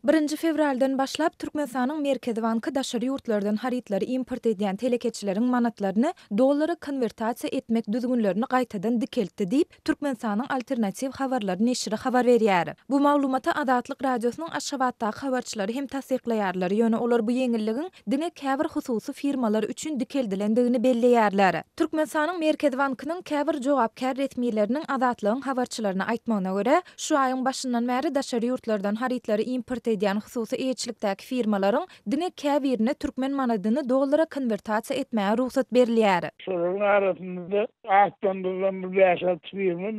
1 fevraldan başlap Türkmenistanyň Merkezi Banky daşary ýurtlardan harytlary import edýän telekeçileriň manatlaryny dollara konwertasiýa etmek düzgünlerini gaýtadan dikeltdi diýip Türkmenistanyň Alternatiw habarlary neşiri habar berýär. Bu maglumata Azatlyk radiosynyň Aşgabatdaky habarçylary hem tasdiklaýarlar, ýöne olar bu ýeňilligiň diňe käbir hususy firmalar üçin dikeldilendigini belleýärler. Türkmenistanyň Merkezi Bankynyň käbir jogapkar resmiýetleriniň Azatlygyň habarçylaryna aýtmagyna görä, şu aýyň başyndan bäri daşary ýurtlardan harytlary import edýän hususy eýçilikdäki firmalaryň diňe käbirine türkmen manadyny dollara konwertasiýa etmäge ruhsat berilýär. Şonuň arasynda aýtdandylan bir ýaşat firma,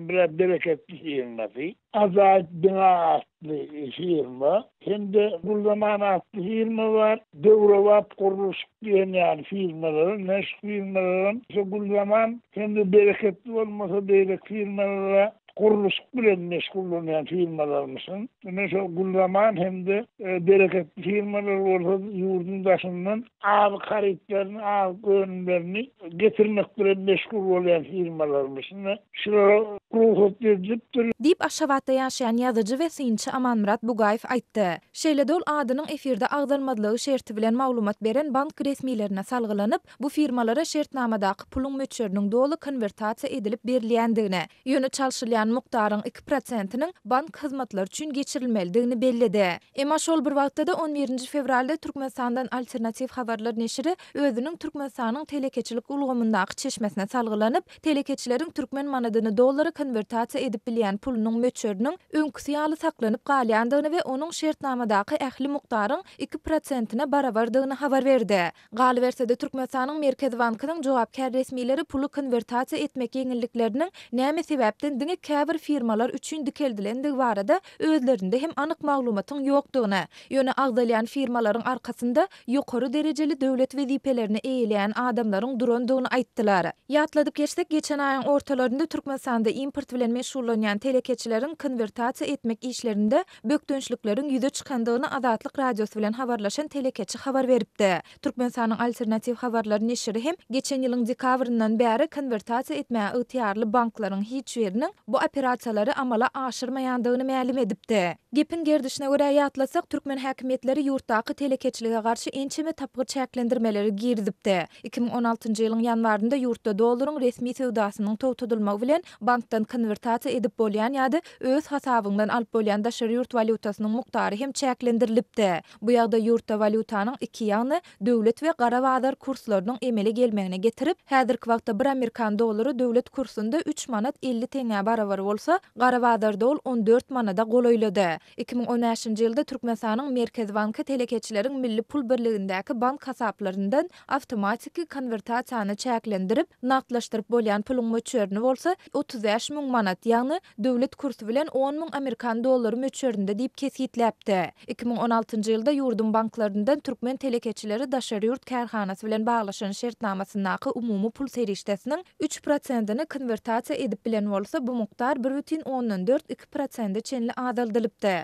bir bereketli firma. Azatlyk adlı firma. Şimdi bu zaman adlı firma var. Döwrewap kuruluş diýen firmalar, neş firmalar. Bu zaman şimdi bereketli olmasa beýle firmalara kuruluş bilen meşgullanýan firmalarmysyn. Şu bu zaman hem de bereketli firmalar bolsa ýurdun daşyndan ağ harytlaryny, ağ önümlerini getirmek bilen meşgul bolýan firmalarmysyn. Şulara ruhsat berilipdir diýip Aşgabatda ýaşaýan ýazyjy we synçy Amanmurat Bugaýew aýtdy. Şeýle dol adynyň efirde agdarmadlygy şerti bilen maglumat beren bank resmiýetlerine salgylanyp, bu firmalara şertnamadaky puluň möçeriniň dolu konwertasiýa edilip berilýändigine, ýöne çalşylýan mukdaryň 2%-iniň bank hyzmatları üçin geçirilmelidigini belledi. Emma şol bir wagtda 11 fevralda Türkmenistandan Alternatiw habarlar neşiri özüniň Türkmenistanyň telekeçilik ulgamyndaky çeşmesine salgylanyp, telekeçileriň türkmen manadyny dollara konwertasiýa edip bilýän pulunyň möçeriniň öňküsýaly saklanyp galýandygyny we onuň şertnamadaky ähli mukdaryň 2%-ine barabardygyny habar berdi. Galy bersede Türkmenistanyň Merkezi Bankynyň jogapkar resmiýetleri pulu konwertasiýa etmek ýeňillikleriniň näme sebäpden diňe käbir firmalar üçin dikeldilendigi barada özlerinde hem anyk maglumatyň ýokdugyny, ýöne agdalýan firmalaryň arkasynda ýokary derejeli döwlet wezipelerini eýleýän adamlaryň durandygyny aýtdylar. Ýatladyp geçsek, geçen aýyň ortalarynda Türkmenistanda import bilen meşgullanýan telekeçileriň konwertasiýa etmek işlerinde bökdönçlikleriň ýüze çykandygyny Azatlyk radiosy bilen habarlaşan telekeçi habar beripdi. Türkmenistanyň Alternatiw habarlary neşiri hem geçen ýylyň dekabryndan bäri konwertasiýa etmäge ygtyýarly banklaryň hiç biriniň bu operasiýalary amala aşyrmaýandygyny ma'lum edipdi. Gepin gerdişine görä ýatlasak, Türkmen häkimetleri ýurtdaky telekeçilige garşy ençeme tapgy çäklendirmeleri girdipdi. 2016-njy ýylyň ýanwarynda ýurtda dollaryň resmi sewdasynyň towtudylmagy bilen bankdan konwertasiýa edip bolýan ýa-da öz hasabyňdan alyp bolýan daşary ýurt valutasynyň mukdary hem çäklendirilipdi. Bu ýagda ýurtda valutanyň iki ýagny döwlet we gara bazar kurslarynyň emele gelmegine getirip, häzirki wagtda 1 Amerikan dollary döwlet kursunda 3 manat 50 teňe barabar bolsa, gara bazarda ol 14 manada golaýlady. 2013-njy ýylda Türkmenistanyň Merkezi Banky telekeçileriň milli pul birligindäki bank hasaplaryndan awtomatik konwertasiýany çäklendirip, naqdlaşdyryp bolýan puluň möçerini bolsa 35.000 manat, ýagny döwlet kursu bilen 10.000 Amerikan dollary möçerinde diýip kesitläpdi. 2016-njy ýylda ýurdun banklaryndan Türkmen telekeçileri daşary ýurt kärhanasy bilen baglaşan şertnamasyndaky umumy pul serişdesiniň 3%-ni konwertasiýa edip bilen bolsa, bu mukdar 1,14-2% çenli adaldylypdy.